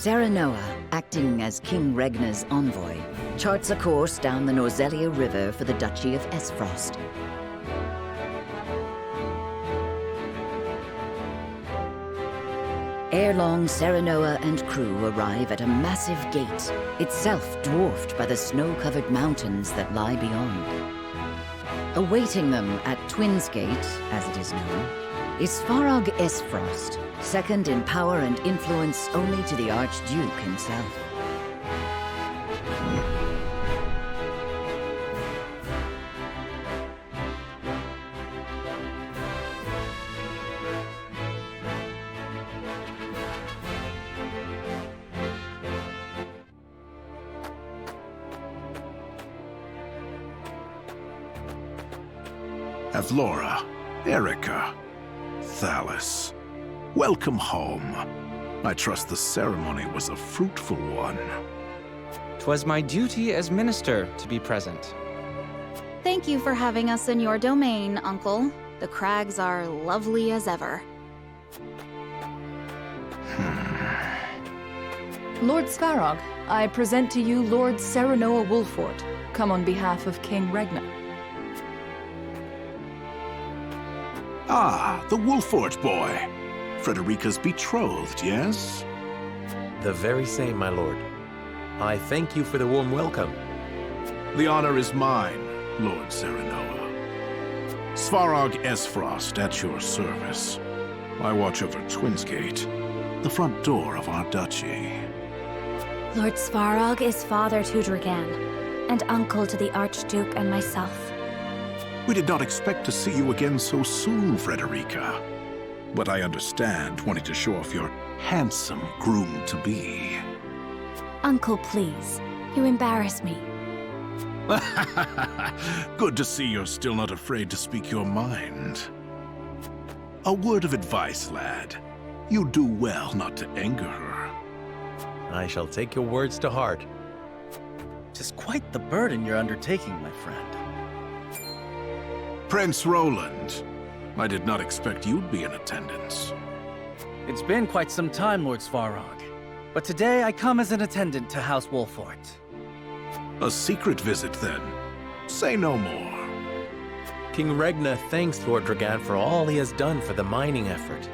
Serenoa, acting as King Regna's envoy, charts a course down the Norzelia River for the Duchy of Aesfrost. Ere long, Serenoa and crew arrive at a massive gate, itself dwarfed by the snow-covered mountains that lie beyond. Awaiting them at Twins Gate, as it is known, is Farog Aesfrost, second in power and influence only to the Archduke himself. Avlora, Erica, Thalis, welcome home. I trust the ceremony was a fruitful one. 'Twas my duty as minister to be present. Thank you for having us in your domain, Uncle. The crags are lovely as ever. Lord Svarog, I present to you Lord Serenoa Wolfort, come on behalf of King Regna. Ah, the Wolfort boy. Frederica's betrothed, yes? The very same, my lord. I thank you for the warm welcome. The honor is mine, Lord Serenoa. Svarog Aesfrost at your service. I watch over Twinsgate, the front door of our duchy. Lord Svarog is father to Dragan, and uncle to the Archduke and myself. We did not expect to see you again so soon, Frederica. But I understand wanting to show off your handsome groom-to-be. Uncle, please. You embarrass me. Good to see you're still not afraid to speak your mind. A word of advice, lad. You do well not to anger her. I shall take your words to heart. 'Tis quite the burden you're undertaking, my friend. Prince Roland, I did not expect you'd be in attendance. It's been quite some time, Lord Svarog. But today I come as an attendant to House Wolfort. A secret visit, then. Say no more. King Regna thanks Lord Dragan for all he has done for the mining effort.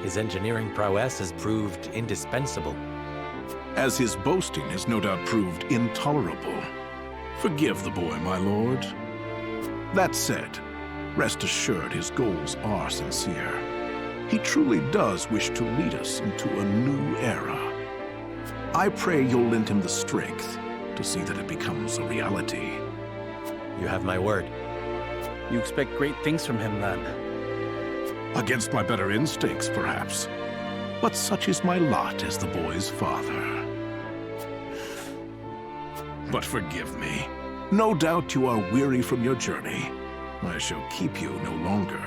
His engineering prowess has proved indispensable. As his boasting has no doubt proved intolerable. Forgive the boy, my lord. That said, rest assured his goals are sincere. He truly does wish to lead us into a new era. I pray you'll lend him the strength to see that it becomes a reality. You have my word. You expect great things from him, then? Against my better instincts, perhaps. But such is my lot as the boy's father. But forgive me. No doubt you are weary from your journey. I shall keep you no longer.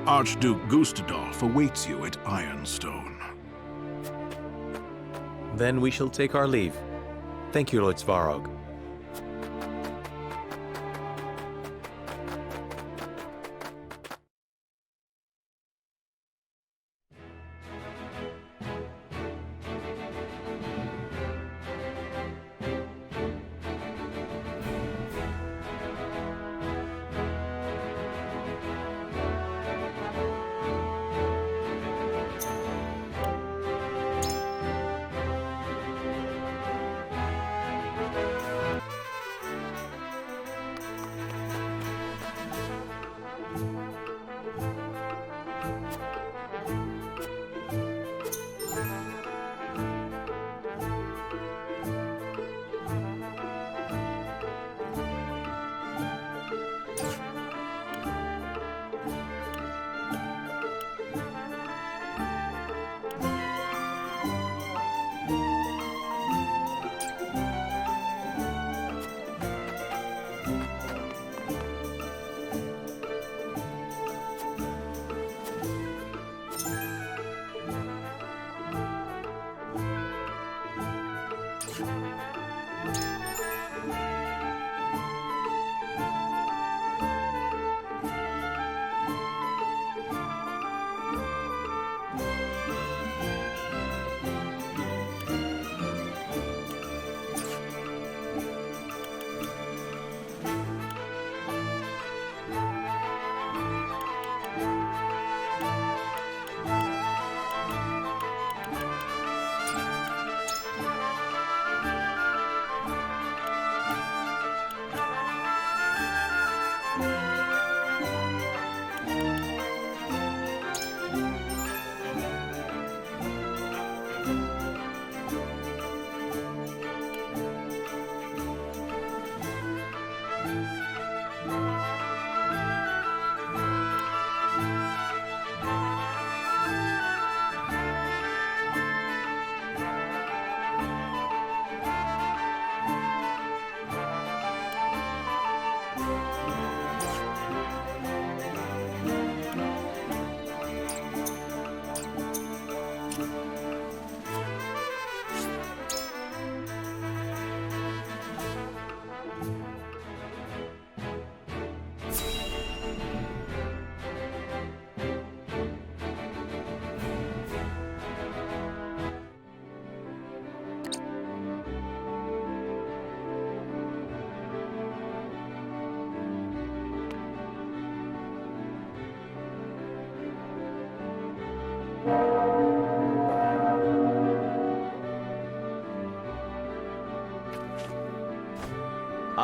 Archduke Gustadolf awaits you at Ironstone. Then we shall take our leave. Thank you, Lord Svarog.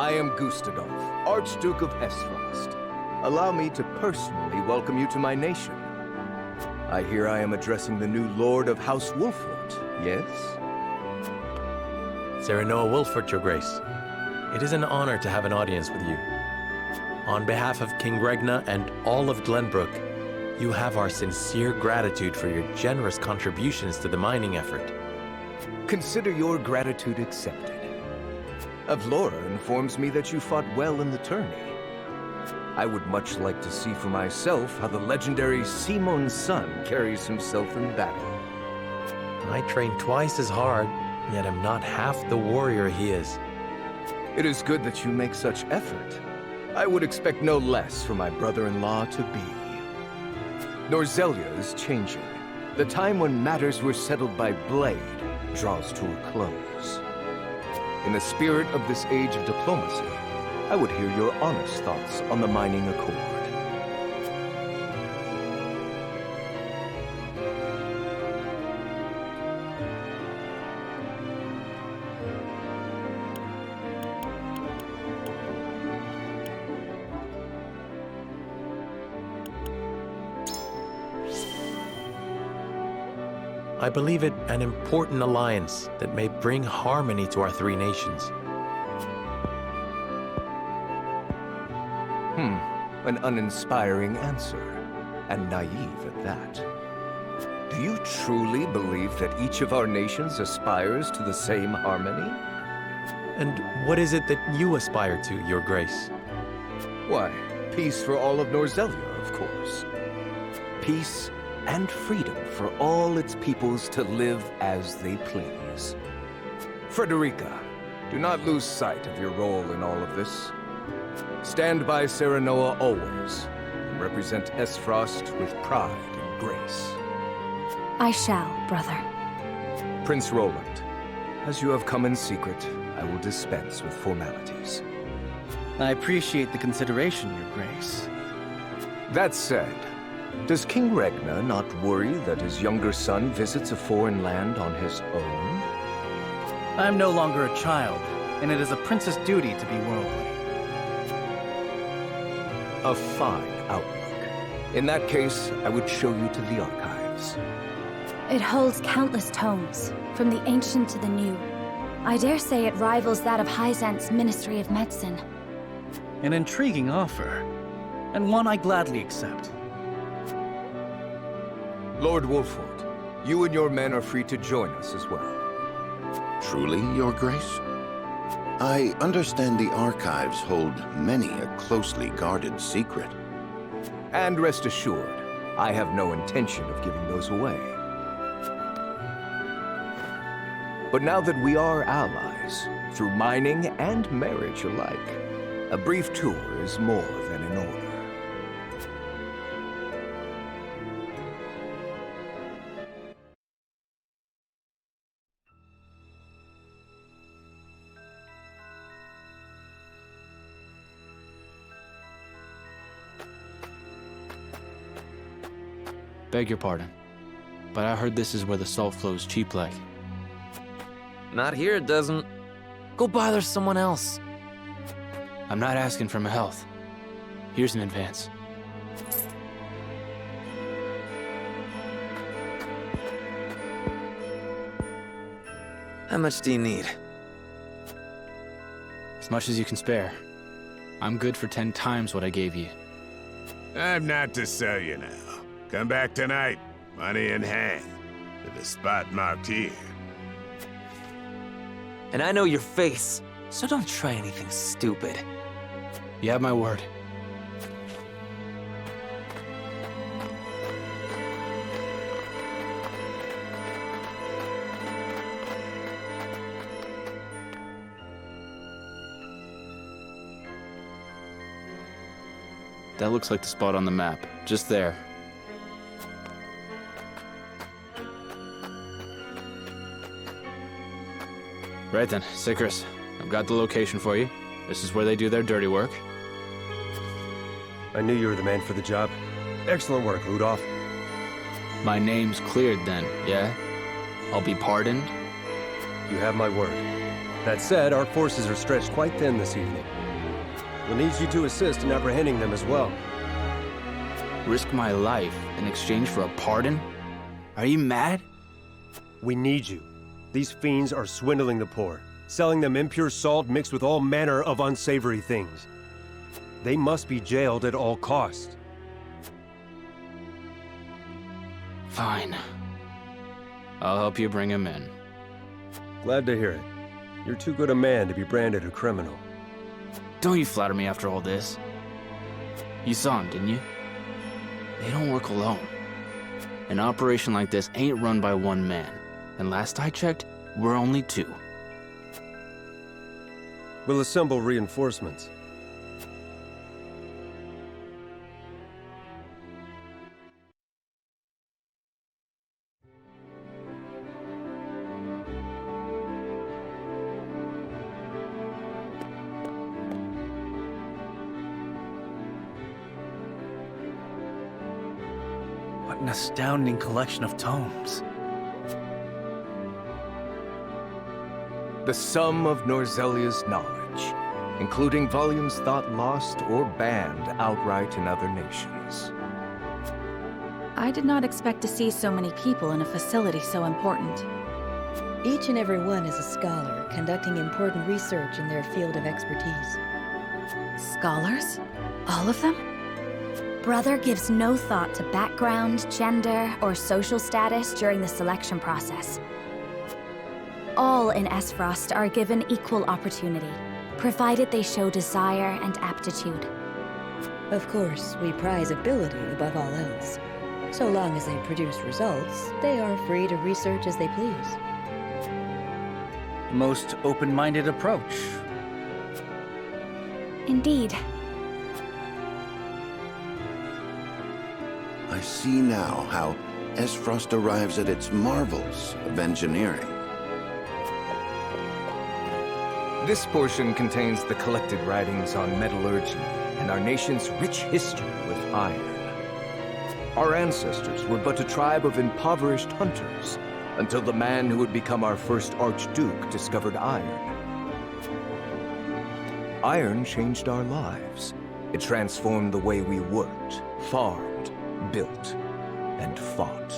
I am Gustadolf, Archduke of Aesfrost. Allow me to personally welcome you to my nation. I hear I am addressing the new Lord of House Wolfort, yes? Serenoa Wolfort, Your Grace. It is an honor to have an audience with you. On behalf of King Regna and all of Glenbrook, you have our sincere gratitude for your generous contributions to the mining effort. Consider your gratitude accepted. Avlora informs me that you fought well in the tourney. I would much like to see for myself how the legendary Simon's son carries himself in battle. I train twice as hard, yet am not half the warrior he is. It is good that you make such effort. I would expect no less from my brother-in-law to be. Norzelia is changing. The time when matters were settled by blade draws to a close. In the spirit of this age of diplomacy, I would hear your honest thoughts on the mining accord. I believe it an important alliance that may bring harmony to our three nations. An uninspiring answer, and naive at that. Do you truly believe that each of our nations aspires to the same harmony? And what is it that you aspire to, Your Grace? Why, peace for all of Norzelia, of course. Peace and freedom for all its peoples to live as they please. Frederica, do not lose sight of your role in all of this. Stand by Serenoa always, and represent Aesfrost with pride and grace. I shall, brother. Prince Roland, as you have come in secret, I will dispense with formalities. I appreciate the consideration, Your Grace. That said, does King Regna not worry that his younger son visits a foreign land on his own? I am no longer a child, and it is a prince's duty to be worldly. A fine outlook. In that case, I would show you to the archives. It holds countless tomes, from the ancient to the new. I dare say it rivals that of Hyzant's Ministry of Medicine. An intriguing offer, and one I gladly accept. Lord Wolfort, you and your men are free to join us as well. Truly, Your Grace? I understand the archives hold many a closely guarded secret. And rest assured, I have no intention of giving those away. But now that we are allies, through mining and marriage alike, a brief tour is more than in order. Beg your pardon, but I heard this is where the salt flows cheap like. Not here, it doesn't. Go bother someone else. I'm not asking for my health. Here's an advance. How much do you need? As much as you can spare. I'm good for 10 times what I gave you. I'm not to sell you now. Come back tonight, money in hand, to the spot marked here. And I know your face, so don't try anything stupid. You have my word. That looks like the spot on the map, just there. Right then, Sikris, I've got the location for you. This is where they do their dirty work. I knew you were the man for the job. Excellent work, Rudolph. My name's cleared then, yeah? I'll be pardoned? You have my word. That said, our forces are stretched quite thin this evening. We'll need you to assist in apprehending them as well. Risk my life in exchange for a pardon? Are you mad? We need you. These fiends are swindling the poor, selling them impure salt mixed with all manner of unsavory things. They must be jailed at all costs. Fine. I'll help you bring him in. Glad to hear it. You're too good a man to be branded a criminal. Don't you flatter me after all this. You saw him, didn't you? They don't work alone. An operation like this ain't run by one man. And last I checked, we're only 2. We'll assemble reinforcements. What an astounding collection of tomes. The sum of Norzelia's knowledge, including volumes thought lost or banned outright in other nations. I did not expect to see so many people in a facility so important. Each and every one is a scholar, conducting important research in their field of expertise. Scholars? All of them? Brother gives no thought to background, gender, or social status during the selection process. All in Aesfrost are given equal opportunity, provided they show desire and aptitude. Of course, we prize ability above all else. So long as they produce results, they are free to research as they please. Most open-minded approach. Indeed. I see now how Aesfrost arrives at its marvels of engineering. This portion contains the collected writings on metallurgy and our nation's rich history with iron. Our ancestors were but a tribe of impoverished hunters until the man who would become our first Archduke discovered iron. Iron changed our lives. It transformed the way we worked, farmed, built, and fought.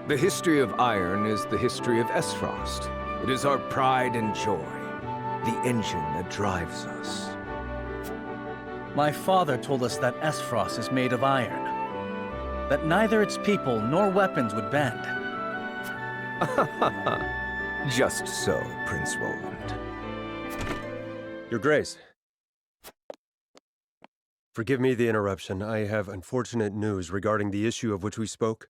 The history of iron is the history of Aesfrost. It is our pride and joy, the engine that drives us. My father told us that Aesfrost is made of iron, that neither its people nor weapons would bend. Just so, Prince Roland. Your Grace. Forgive me the interruption. I have unfortunate news regarding the issue of which we spoke.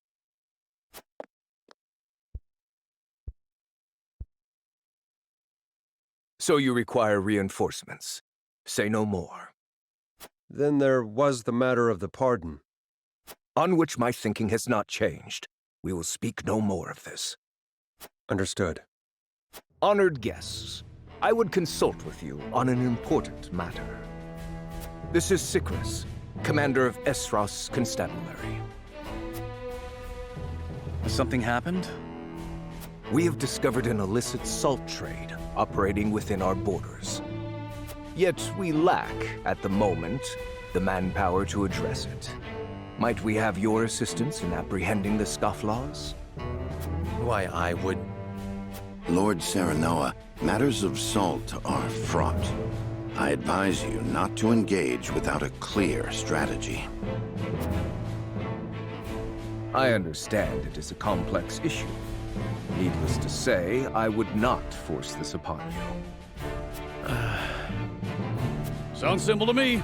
So you require reinforcements. Say no more. Then there was the matter of the pardon. On which my thinking has not changed. We will speak no more of this. Understood. Honored guests, I would consult with you on an important matter. This is Sikrus, commander of Aesfrost's constabulary. Has something happened? We have discovered an illicit salt trade operating within our borders. Yet we lack, at the moment, the manpower to address it. Might we have your assistance in apprehending the scofflaws? Why, I would... Lord Serenoa, matters of salt are fraught. I advise you not to engage without a clear strategy. I understand it is a complex issue. Needless to say, I would not force this upon you. Sounds simple to me.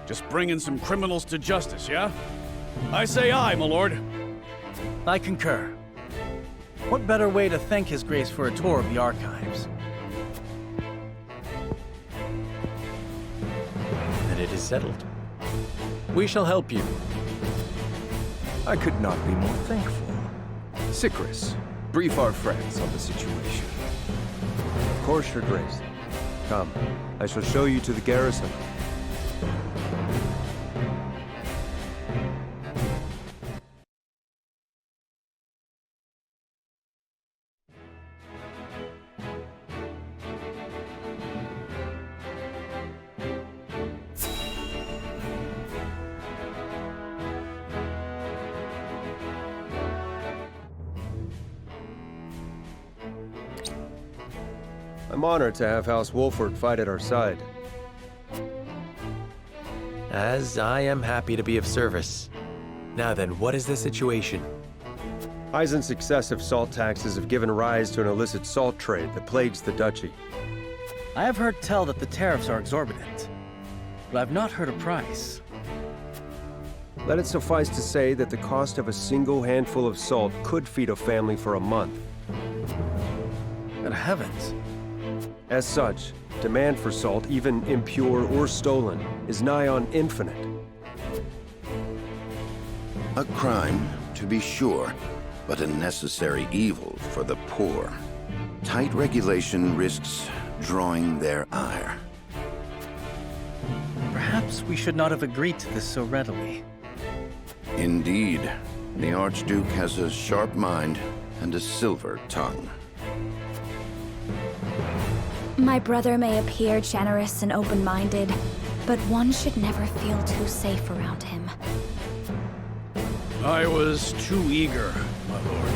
Just bringing some criminals to justice, yeah? I say aye, my lord. I concur. What better way to thank His Grace for a tour of the archives? Then it is settled. We shall help you. I could not be more thankful. Sikrus, brief our friends on the situation. Of course, Your Grace. Come, I shall show you to the garrison. I'm honored to have House Wolford fight at our side. As I am happy to be of service. Now then, what is the situation? Eisen's excessive salt taxes have given rise to an illicit salt trade that plagues the duchy. I have heard tell that the tariffs are exorbitant, but I've not heard a price. Let it suffice to say that the cost of a single handful of salt could feed a family for a month. Good heavens. As such, demand for salt, even impure or stolen, is nigh on infinite. A crime, to be sure, but a necessary evil for the poor. Tight regulation risks drawing their ire. Perhaps we should not have agreed to this so readily. Indeed, the Archduke has a sharp mind and a silver tongue. My brother may appear generous and open-minded, but one should never feel too safe around him. I was too eager, my lord.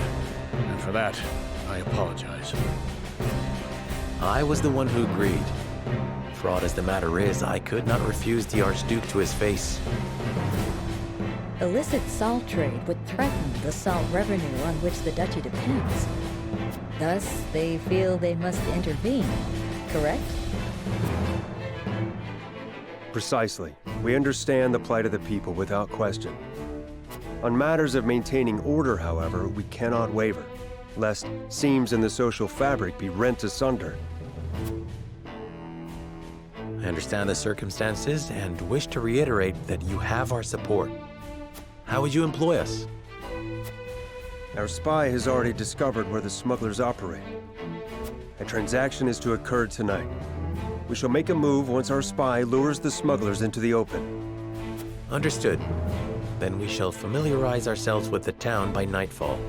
And for that, I apologize. I was the one who agreed. Fraught as the matter is, I could not refuse the Archduke to his face. Illicit salt trade would threaten the salt revenue on which the duchy depends. Thus, they feel they must intervene, correct? Precisely. We understand the plight of the people without question. On matters of maintaining order, however, we cannot waver, lest seams in the social fabric be rent asunder. I understand the circumstances and wish to reiterate that you have our support. How would you employ us? Our spy has already discovered where the smugglers operate. A transaction is to occur tonight. We shall make a move once our spy lures the smugglers into the open. Understood. Then we shall familiarize ourselves with the town by nightfall.